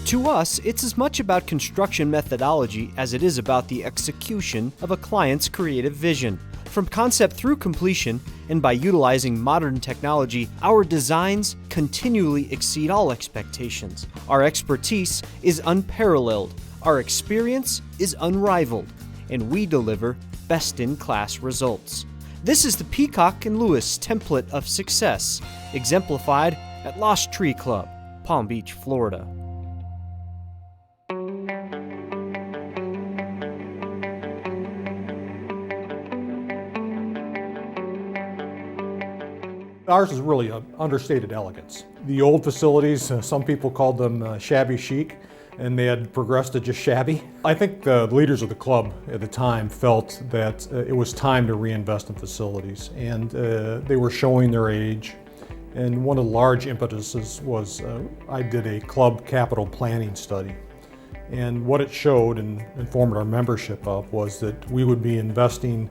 To us, it's as much about construction methodology as it is about the execution of a client's creative vision. From concept through completion, and by utilizing modern technology, our designs continually exceed all expectations. Our expertise is unparalleled, our experience is unrivaled, and we deliver best-in-class results. This is the Peacock & Lewis template of success, exemplified at Lost Tree Club, Palm Beach, Florida. Ours is really an understated elegance. The old facilities, some people called them shabby chic, and they had progressed to just shabby. I think the leaders of the club at the time felt that it was time to reinvest in facilities, and they were showing their age. And one of the large impetuses was I did a club capital planning study. And what it showed and informed our membership of was that we would be investing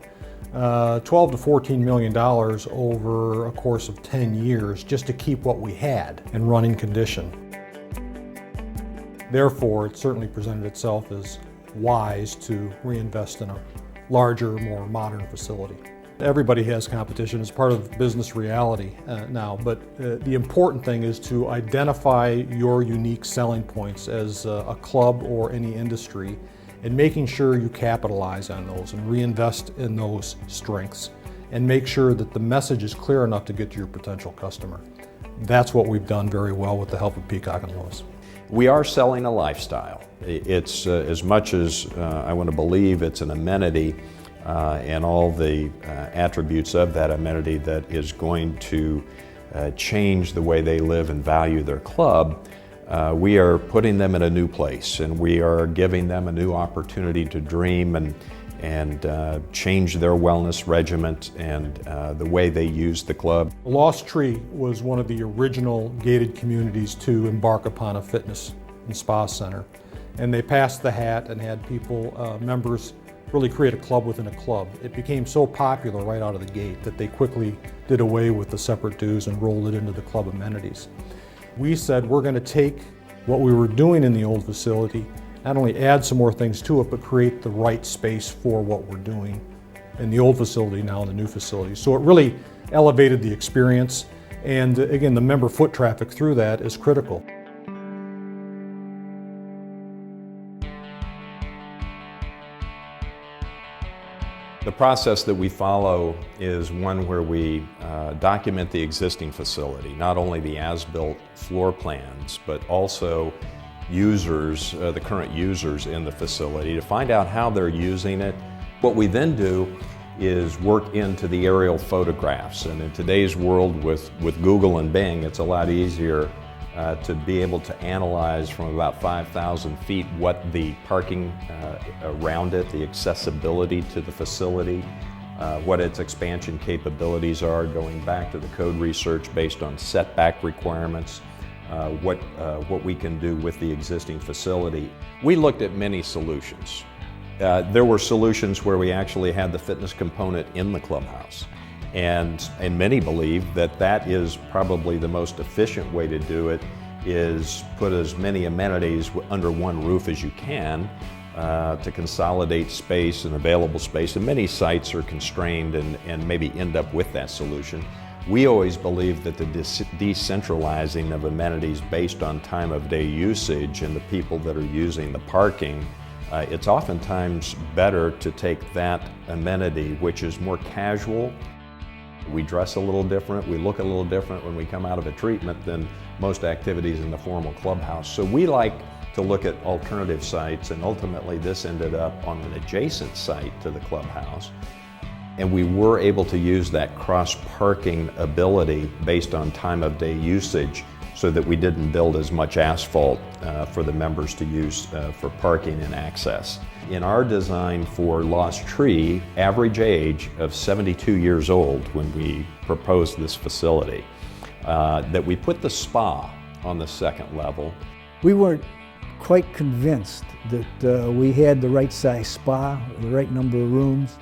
$12 to $14 million over a course of 10 years just to keep what we had in running condition. Therefore, it certainly presented itself as wise to reinvest in a larger, more modern facility. Everybody has competition as part of business reality now, but the important thing is to identify your unique selling points as a club or any industry, and making sure you capitalize on those and reinvest in those strengths, and make sure that the message is clear enough to get to your potential customer. That's what we've done very well with the help of Peacock & Lewis. We are selling a lifestyle. It's as much as I want to believe it's an amenity and all the attributes of that amenity that is going to change the way they live and value their club. We are putting them in a new place, and we are giving them a new opportunity to dream and change their wellness regimen and the way they use the club. Lost Tree was one of the original gated communities to embark upon a fitness and spa center. And they passed the hat and had people, members, really create a club within a club. It became so popular right out of the gate that they quickly did away with the separate dues and rolled it into the club amenities. We said we're going to take what we were doing in the old facility, not only add some more things to it, but create the right space for what we're doing in the old facility now in the new facility. So it really elevated the experience, and again, the member foot traffic through that is critical. The process that we follow is one where we document the existing facility, not only the as-built floor plans, but also users, the current users in the facility, to find out how they're using it. What we then do is work into the aerial photographs, and in today's world with Google and Bing, it's a lot easier to be able to analyze from about 5,000 feet what the parking around it, the accessibility to the facility, what its expansion capabilities are, going back to the code research based on setback requirements, what we can do with the existing facility. We looked at many solutions. There were solutions where we actually had the fitness component in the clubhouse. And many believe that that is probably the most efficient way to do it, is put as many amenities under one roof as you can to consolidate space and available space. And many sites are constrained and maybe end up with that solution. We always believe that the decentralizing of amenities based on time of day usage and the people that are using the parking, it's oftentimes better to take that amenity, which is more casual. We dress a little different, we look a little different when we come out of a treatment than most activities in the formal clubhouse. So we like to look at alternative sites, and ultimately this ended up on an adjacent site to the clubhouse. And we were able to use that cross-parking ability based on time of day usage so that we didn't build as much asphalt for the members to use for parking and access. In our design for Lost Tree, average age of 72 years old when we proposed this facility, that we put the spa on the second level. We weren't quite convinced that we had the right size spa, the right number of rooms,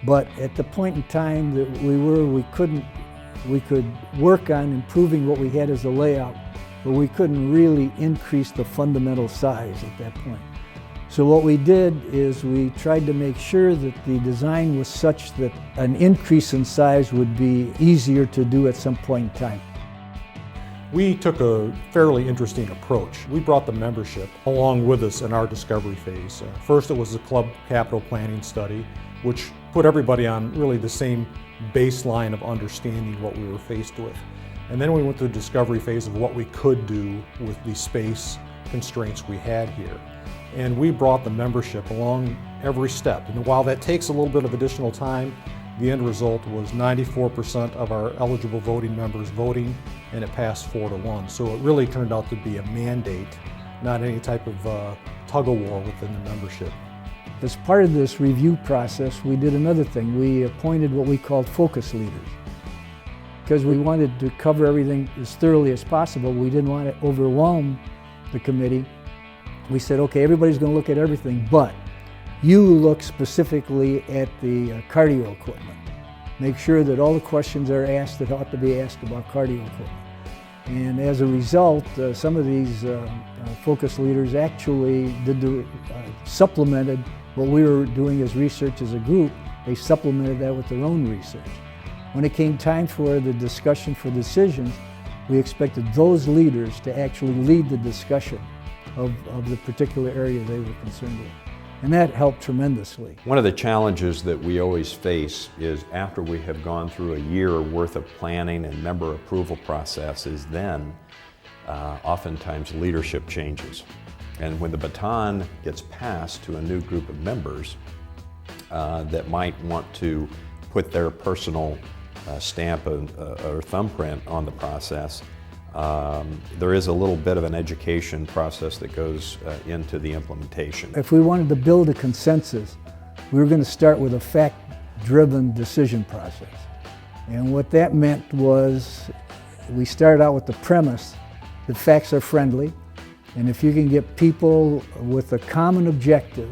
but at the point in time that we could work on improving what we had as a layout but we couldn't really increase the fundamental size at that point. So what we did is we tried to make sure that the design was such that an increase in size would be easier to do at some point in time. We took a fairly interesting approach. We brought the membership along with us in our discovery phase. First, it was the club capital planning study, which put everybody on really the same baseline of understanding what we were faced with. And then we went through the discovery phase of what we could do with the space constraints we had here. And we brought the membership along every step. And while that takes a little bit of additional time, the end result was 94% of our eligible voting members voting, and it passed 4-1. So it really turned out to be a mandate, not any type of tug-of-war within the membership. As part of this review process, we did another thing. We appointed what we called focus leaders. Because we wanted to cover everything as thoroughly as possible, we didn't want to overwhelm the committee. We said, okay, everybody's going to look at everything, but you look specifically at the cardio equipment. Make sure that all the questions are asked that ought to be asked about cardio equipment. And as a result, some of these focus leaders actually supplemented what we were doing as research as a group. They supplemented that with their own research. When it came time for the discussion for decisions, we expected those leaders to actually lead the discussion of the particular area they were concerned with. And that helped tremendously. One of the challenges that we always face is after we have gone through a year worth of planning and member approval processes, then oftentimes leadership changes. And when the baton gets passed to a new group of members that might want to put their personal stamp or thumbprint on the process, there is a little bit of an education process that goes into the implementation. If we wanted to build a consensus, we were going to start with a fact-driven decision process. And what that meant was we started out with the premise that facts are friendly, and if you can get people with a common objective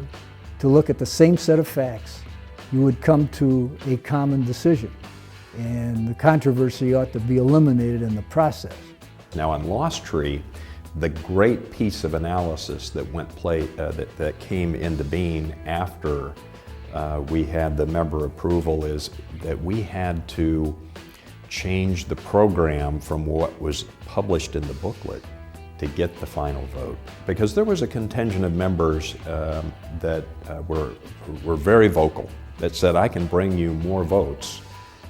to look at the same set of facts, you would come to a common decision. And the controversy ought to be eliminated in the process. Now on Lost Tree, the great piece of analysis that that came into being after we had the member approval is that we had to change the program from what was published in the booklet to get the final vote. Because there was a contingent of members that were very vocal, that said, I can bring you more votes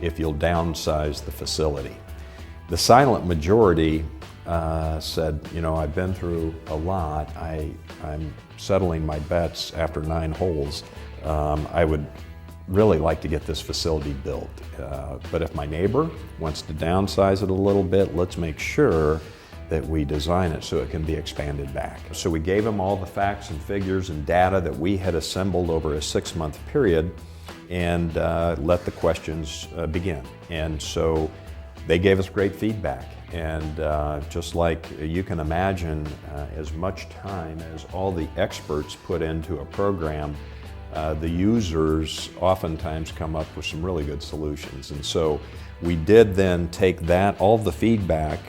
if you'll downsize the facility. The silent majority said, you know, I've been through a lot. I'm settling my bets after 9 holes. I would really like to get this facility built. But if my neighbor wants to downsize it a little bit, let's make sure that we design it so it can be expanded back. So we gave them all the facts and figures and data that we had assembled over a 6-month period and let the questions begin. And so they gave us great feedback. And just like you can imagine, as much time as all the experts put into a program, the users oftentimes come up with some really good solutions. And so we did then take that, all the feedback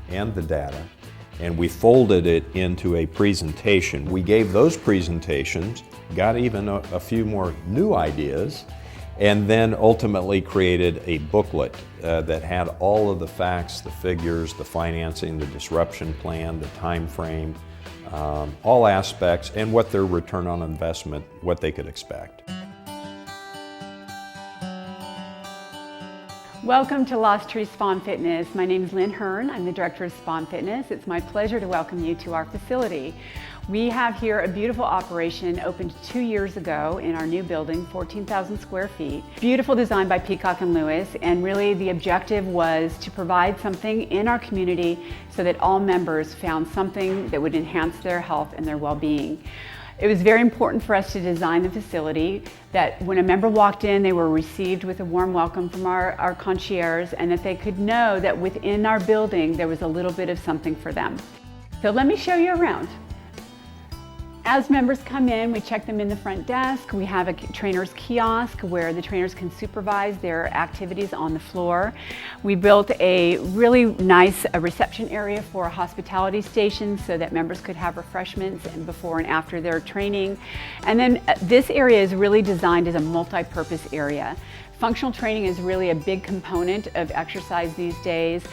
and the data, and we folded it into a presentation. We gave those presentations, got even a few more new ideas, and then ultimately created a booklet that had all of the facts, the figures, the financing, the disruption plan, the time frame, all aspects, and what their return on investment, what they could expect. Welcome to Lost Tree Spa and Fitness. My name is Lynn Hearn. I'm the Director of Spa and Fitness. It's my pleasure to welcome you to our facility. We have here a beautiful operation opened 2 years ago in our new building, 14,000 square feet. Beautiful design by Peacock and Lewis, and really the objective was to provide something in our community so that all members found something that would enhance their health and their well-being. It was very important for us to design the facility that when a member walked in, they were received with a warm welcome from our concierge, and that they could know that within our building there was a little bit of something for them. So let me show you around. As members come in, we check them in the front desk. We have a trainer's kiosk where the trainers can supervise their activities on the floor. We built a really nice reception area for a hospitality station so that members could have refreshments before and after their training. And then this area is really designed as a multi-purpose area. Functional training is really a big component of exercise these days.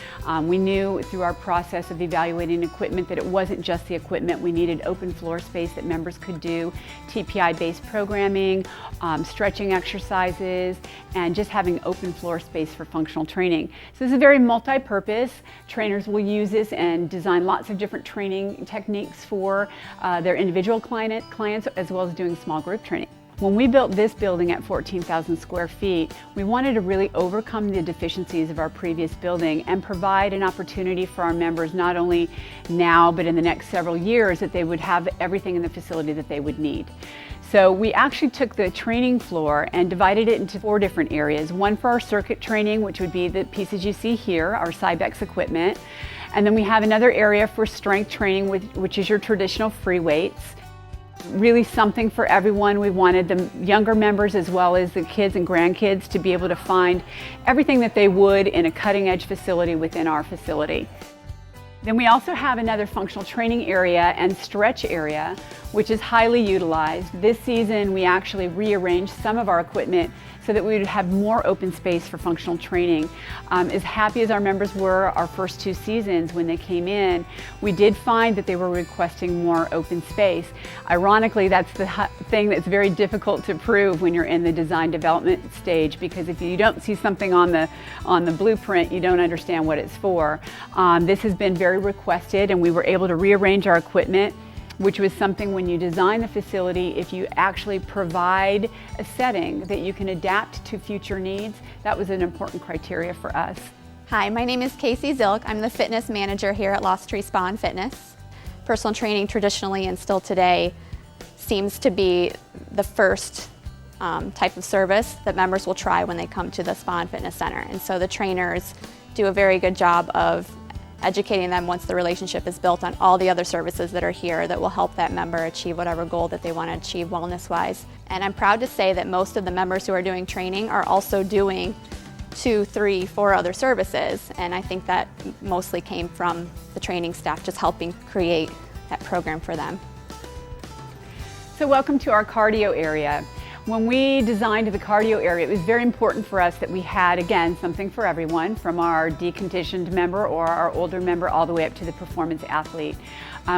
We knew through our process of evaluating equipment that it wasn't just the equipment. We needed open floor space that members could do TPI-based programming, stretching exercises, and just having open floor space for functional training. So this is very multi-purpose. Trainers will use this and design lots of different training techniques for their individual clients as well as doing small group training. When we built this building at 14,000 square feet, we wanted to really overcome the deficiencies of our previous building and provide an opportunity for our members, not only now, but in the next several years, that they would have everything in the facility that they would need. So we actually took the training floor and divided it into 4 different areas. One for our circuit training, which would be the pieces you see here, our Cybex equipment. And then we have another area for strength training, which is your traditional free weights. Really something for everyone. We wanted the younger members as well as the kids and grandkids to be able to find everything that they would in a cutting-edge facility within our facility. Then we also have another functional training area and stretch area, which is highly utilized. This season we actually rearranged some of our equipment so that we would have more open space for functional training. As happy as our members were our first 2 seasons when they came in, we did find that they were requesting more open space. Ironically, that's the thing that's very difficult to prove when you're in the design development stage, because if you don't see something on the blueprint, you don't understand what it's for. This has been very requested, and we were able to rearrange our equipment, which was something when you design the facility, if you actually provide a setting that you can adapt to future needs, that was an important criteria for us. Hi, my name is Casey Zilk. I'm the fitness manager here at Lost Tree Spa and Fitness. Personal training traditionally and still today seems to be the first type of service that members will try when they come to the Spa and Fitness Center. And so the trainers do a very good job of educating them once the relationship is built on all the other services that are here that will help that member achieve whatever goal that they want to achieve wellness-wise. And I'm proud to say that most of the members who are doing training are also doing 2, 3, 4 other services, and I think that mostly came from the training staff just helping create that program for them. So welcome to our cardio area. When we designed the cardio area, it was very important for us that we had, again, something for everyone, from our deconditioned member or our older member all the way up to the performance athlete.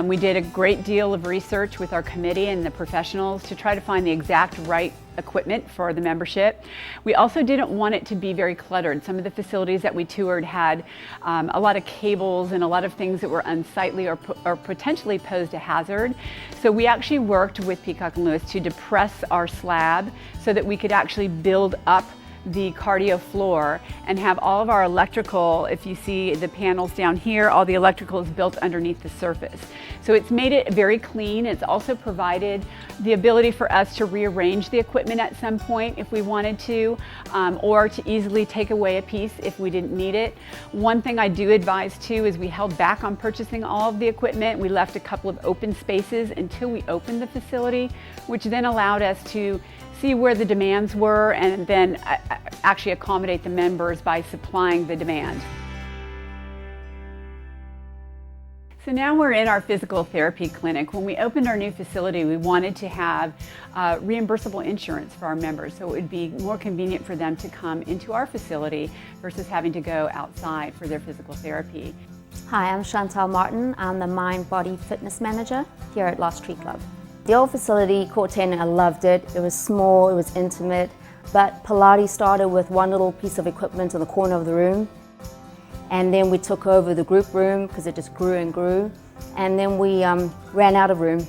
We did a great deal of research with our committee and the professionals to try to find the exact right equipment for the membership. We also didn't want it to be very cluttered. Some of the facilities that we toured had a lot of cables and a lot of things that were unsightly or potentially posed a hazard. So we actually worked with Peacock and Lewis to depress our slab so that we could actually build up the cardio floor and have all of our electrical, if you see the panels down here, all the electrical is built underneath the surface. So it's made it very clean. It's also provided the ability for us to rearrange the equipment at some point if we wanted to, or to easily take away a piece if we didn't need it. One thing I do advise too is we held back on purchasing all of the equipment. We left a couple of open spaces until we opened the facility, which then allowed us to see where the demands were and then actually accommodate the members by supplying the demand. So now we're in our physical therapy clinic. When we opened our new facility, we wanted to have reimbursable insurance for our members, so it would be more convenient for them to come into our facility versus having to go outside for their physical therapy. Hi, I'm Chantal Martin. I'm the Mind Body Fitness Manager here at Lost Tree Club. The old facility, Court 10, I loved it. It was small, it was intimate, but Pilates started with one little piece of equipment in the corner of the room. And then we took over the group room because it just grew and grew. And then we ran out of room.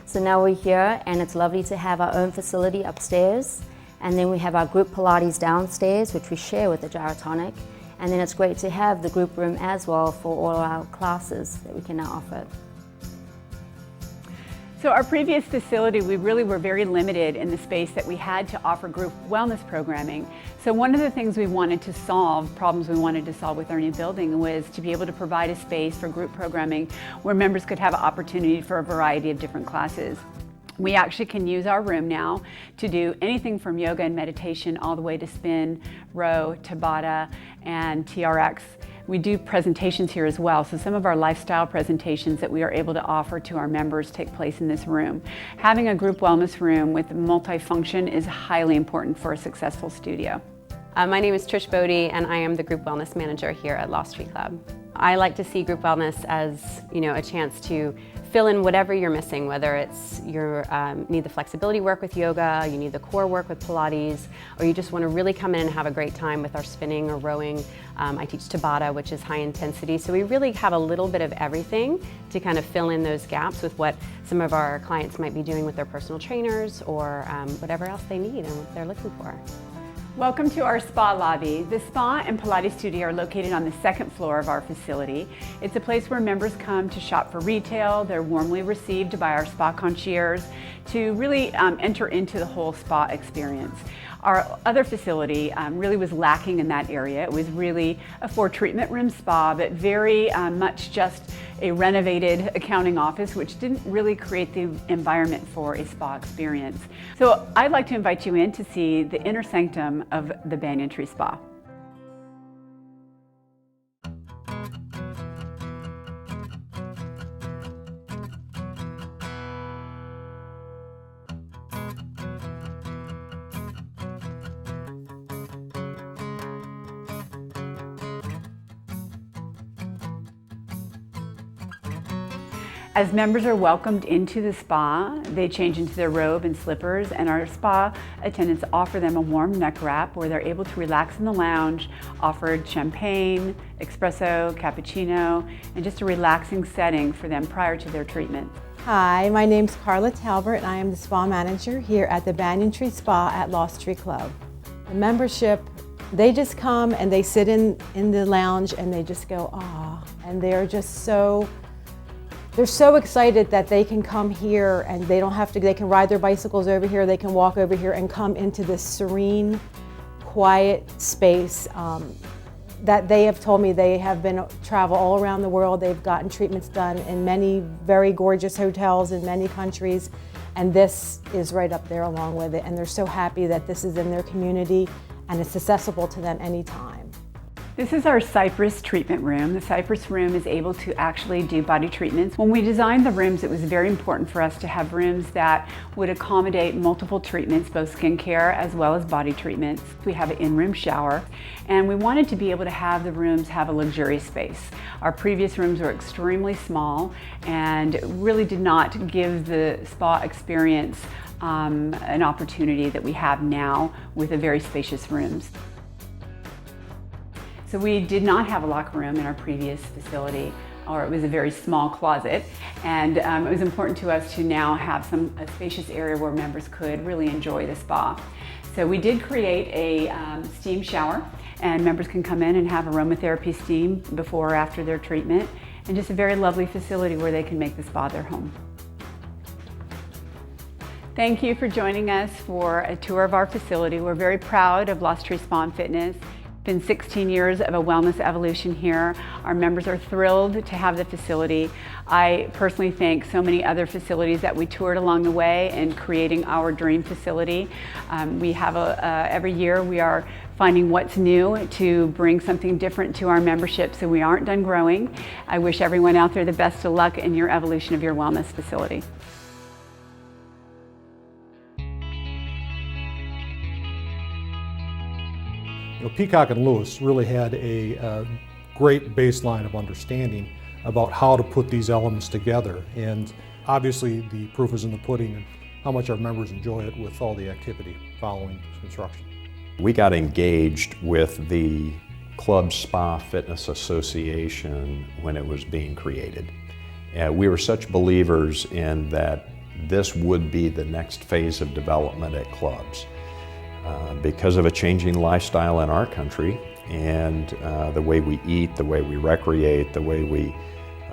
So now we're here and it's lovely to have our own facility upstairs. And then we have our group Pilates downstairs, which we share with the Gyrotonic. And then it's great to have the group room as well for all our classes that we can now offer. So our previous facility, we really were very limited in the space that we had to offer group wellness programming. So one of the things we wanted to solve, problems we wanted to solve with our new building, was to be able to provide a space for group programming where members could have an opportunity for a variety of different classes. We actually can use our room now to do anything from yoga and meditation all the way to spin, row, Tabata, and TRX. We do presentations here as well, so some of our lifestyle presentations that we are able to offer to our members take place in this room. Having a group wellness room with multifunction is highly important for a successful studio. My name is Trish Bodie, and I am the Group Wellness Manager here at Lost Tree Club. I like to see group wellness as, a chance to fill in whatever you're missing, whether it's you need the flexibility work with yoga, you need the core work with Pilates, or you just want to really come in and have a great time with our spinning or rowing. I teach Tabata, which is high intensity, so we really have a little bit of everything to kind of fill in those gaps with what some of our clients might be doing with their personal trainers or whatever else they need and what they're looking for. Welcome to our spa lobby. The spa and Pilates studio are located on the second floor of our facility. It's a place where members come to shop for retail. They're warmly received by our spa concierge to really enter into the whole spa experience. Our other facility really was lacking in that area. It was really a 4-treatment room spa, but very much just a renovated accounting office, which didn't really create the environment for a spa experience. So I'd like to invite you in to see the inner sanctum of the Banyan Tree Spa. As members are welcomed into the spa, they change into their robe and slippers, and our spa attendants offer them a warm neck wrap where they're able to relax in the lounge, offered champagne, espresso, cappuccino, and just a relaxing setting for them prior to their treatment. Hi, my name's Carla Talbert, and I am the spa manager here at the Banyan Tree Spa at Lost Tree Club. The membership, they just come and they sit in the lounge and they just go, ah, and they're just they're so excited that they can come here and they don't have to, they can ride their bicycles over here, they can walk over here and come into this serene, quiet space that they have told me they have been travel all around the world. They've gotten treatments done in many very gorgeous hotels in many countries, and this is right up there along with it. And they're so happy that this is in their community and it's accessible to them anytime. This is our Cypress treatment room. The Cypress room is able to actually do body treatments. When we designed the rooms, it was very important for us to have rooms that would accommodate multiple treatments, both skincare as well as body treatments. We have an in-room shower, and we wanted to be able to have the rooms have a luxurious space. Our previous rooms were extremely small and really did not give the spa experience an opportunity that we have now with a very spacious rooms. So we did not have a locker room in our previous facility, or it was a very small closet, and it was important to us to now have a spacious area where members could really enjoy the spa. So we did create a steam shower, and members can come in and have aromatherapy steam before or after their treatment, and just a very lovely facility where they can make the spa their home. Thank you for joining us for a tour of our facility. We're very proud of Lost Tree Spa and Fitness. It's been 16 years of a wellness evolution here. Our members are thrilled to have the facility. I personally thank so many other facilities that we toured along the way in creating our dream facility. We have every year we are finding what's new to bring something different to our membership, so we aren't done growing. I wish everyone out there the best of luck in your evolution of your wellness facility. Peacock and Lewis really had a great baseline of understanding about how to put these elements together, and obviously the proof is in the pudding and how much our members enjoy it with all the activity following construction. We got engaged with the Club Spa Fitness Association when it was being created. We were such believers in that this would be the next phase of development at clubs. Because of a changing lifestyle in our country and the way we eat, the way we recreate, the way we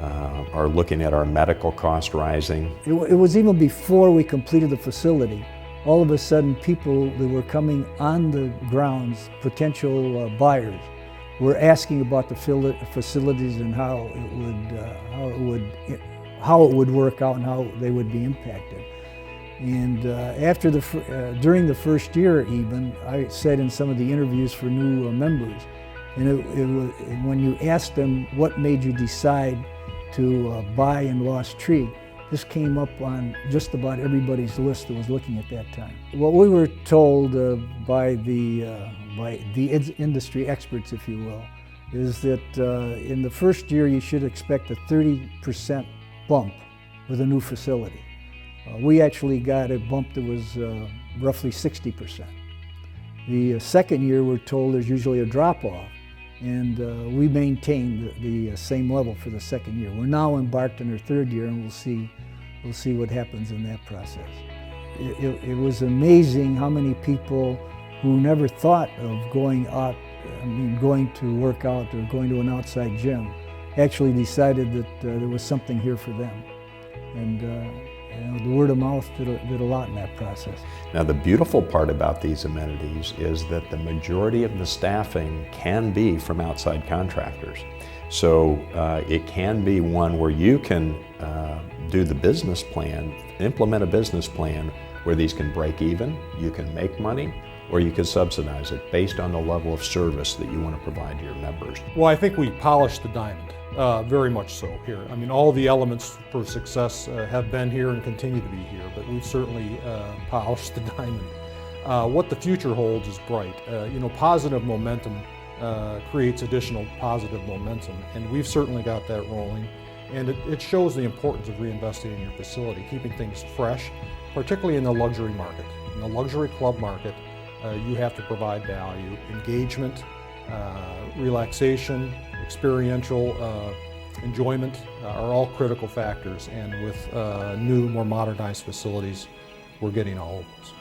are looking at our medical cost rising. It was even before we completed the facility. All of a sudden, people that were coming on the grounds, potential buyers, were asking about the facilities and how it would work out and how they would be impacted. And during the first year, even I said in some of the interviews for new members, and when you asked them what made you decide to buy in Lost Tree, this came up on just about everybody's list that was looking at that time. What we were told by the industry experts, if you will, is that in the first year you should expect a 30% bump with a new facility. We actually got a bump that was roughly 60%. The second year we're told there's usually a drop-off, and we maintained the same level for the second year. We're now embarked on our third year, and we'll see what happens in that process. It was amazing how many people who never thought of going to work out or going to an outside gym actually decided that there was something here for them. And the word of mouth did a lot in that process. Now, the beautiful part about these amenities is that the majority of the staffing can be from outside contractors. So it can be one where you can do the business plan, implement a business plan where these can break even, you can make money, or you can subsidize it based on the level of service that you want to provide to your members. Well, I think we polished the diamond, very much so here. I mean, all the elements for success have been here and continue to be here, but we've certainly polished the diamond. What the future holds is bright. Positive momentum creates additional positive momentum, and we've certainly got that rolling. And it shows the importance of reinvesting in your facility, keeping things fresh, particularly in the luxury market. In the luxury club market, you have to provide value. Engagement, relaxation, experiential enjoyment are all critical factors, and with new, more modernized facilities, we're getting all of those.